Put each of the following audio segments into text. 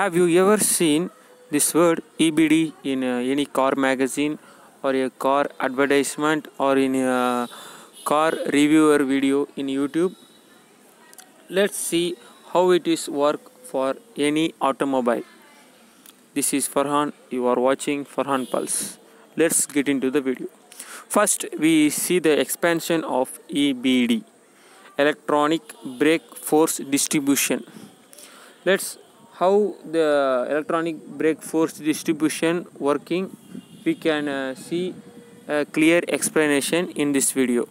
Have you ever seen this word EBD in any car magazine or a car advertisement or in a car reviewer video in YouTube? Let's see how it is work for any automobile. This is Farhan. You are watching Farhan Pulse. Let's get into the video. First, we see the expansion of EBD, electronic brake force distribution. Let's how the electronic brake force distribution working. We can see a clear explanation in this video.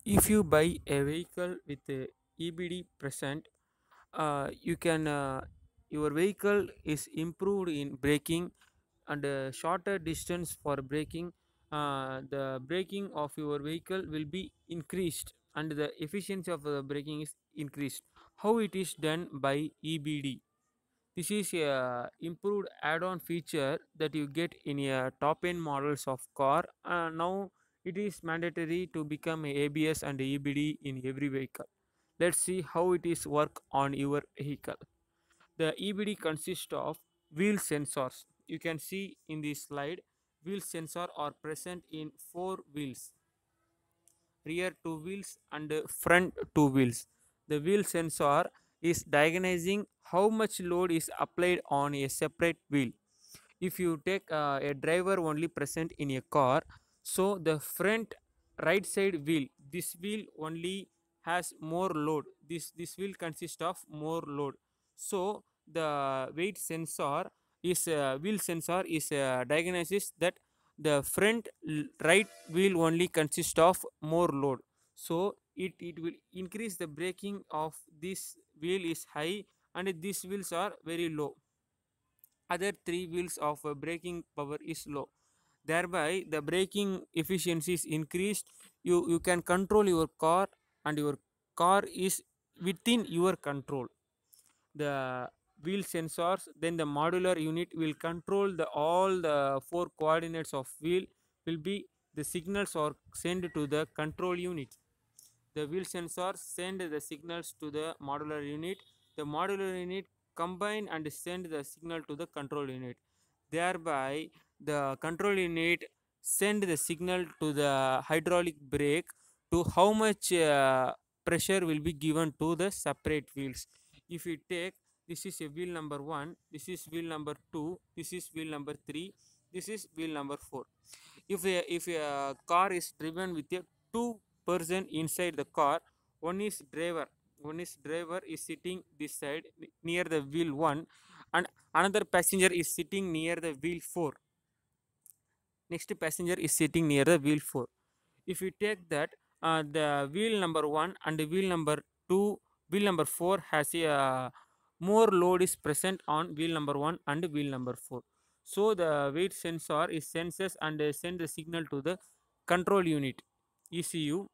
If you buy a vehicle with a EBD present, you can your vehicle is improved in braking and shorter distance for braking. The braking of your vehicle will be increased and the efficiency of the braking is increased. How it is done by EBD? This is a improved add-on feature that you get in a top-end models of car. Now it is mandatory to become a ABS and EBD in every vehicle. Let's see how it is work on your vehicle. The EBD consists of wheel sensors. You can see in this slide, wheel sensor are present in four wheels, rear two wheels and front two wheels. The wheel sensor is diagnosing how much load is applied on a separate wheel. If you take a driver only present in a car, so the front right side wheel, this wheel only has more load. This wheel consists of more load. So the weight sensor is wheel sensor is diagnosis that the front right wheel only consists of more load, so it will increase the braking of this wheel is high and these wheels are very low. Other three wheels of braking power is low, thereby the braking efficiency is increased. You can control your car and your car is within your control. The wheel sensors, then the modular unit will control the all the four coordinates of wheel will be the signals are sent to the control unit. The wheel sensors send the signals to the modular unit. The modular unit combine and send the signal to the control unit. Thereby the control unit send the signal to the hydraulic brake to how much pressure will be given to the separate wheels. If we take, this is a wheel number 1, this is wheel number 2, this is wheel number 3, this is wheel number 4. If a car is driven with a two person inside the car, one is driver is sitting this side near the wheel 1 and another passenger is sitting near the wheel 4. Next passenger is sitting near the wheel 4. If we take that, the wheel number 1 and the wheel number 2, wheel number 4 has a more load is present on wheel number 1 and wheel number 4. So the weight sensor is senses and send the signal to the control unit ECU.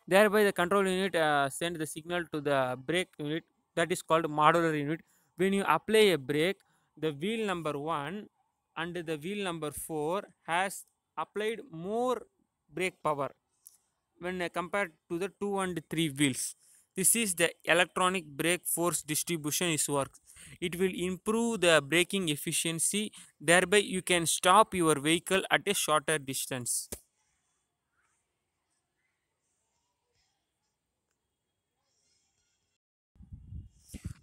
Thereby the control unit send the signal to the brake unit, that is called modular unit. When you apply a brake, the wheel number 1 and the wheel number 4 has applied more brake power when compared to the 2 and 3 wheels. This is the electronic brake force distribution is works. It will improve the braking efficiency, thereby you can stop your vehicle at a shorter distance.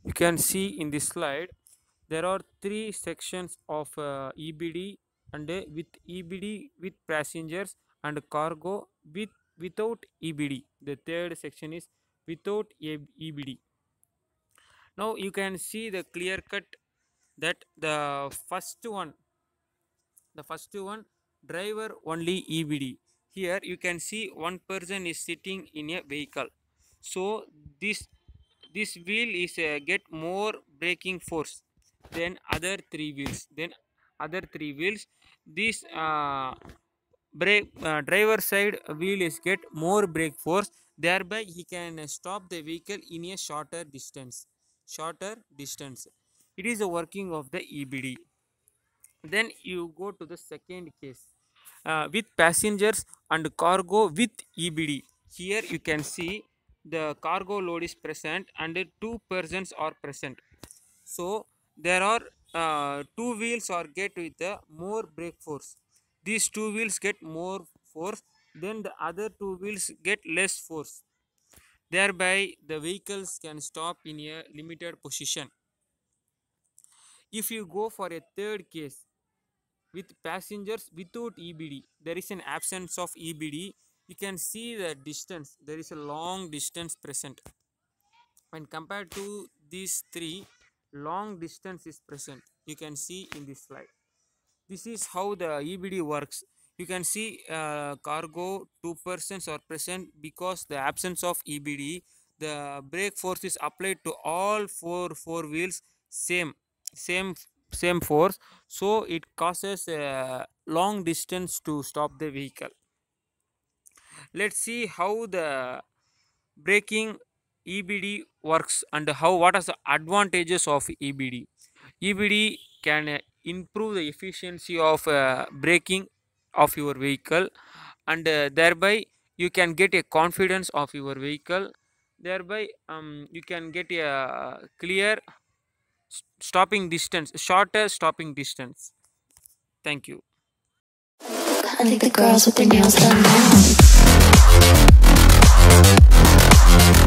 You can see in this slide there are three sections of EBD and with EBD with passengers and cargo with without EBD. The third section is without EBD. Now you can see the clear cut that the first one driver only EBD. Here you can see one person is sitting in a vehicle, so this wheel is get more braking force than other three wheels. This brake driver side wheel is get more brake force, thereby he can stop the vehicle in a shorter distance. It is the working of the EBD. Then you go to the second case, with passengers and cargo with EBD. Here you can see the cargo load is present and two persons are present. So there are two wheels are get with the more brake force. These two wheels get more force, then the other two wheels get less force. Thereby the vehicles can stop in a limited position. If you go for a third case with passengers without EBD, there is an absence of EBD. You can see the distance, there is a long distance present. When compared to these three, long distance is present. You can see in this slide. This is how the EBD works. You can see cargo, two persons are present. Because the absence of EBD, the brake force is applied to all four wheels, same same same force, so it causes a long distance to stop the vehicle. Let's see how the braking EBD works and how what are the advantages of EBD. EBD can improve the efficiency of braking of your vehicle, and thereby you can get a confidence of your vehicle. Thereby you can get a clear stopping distance, shorter stopping distance. Thank you. I think the girls with their nails done now.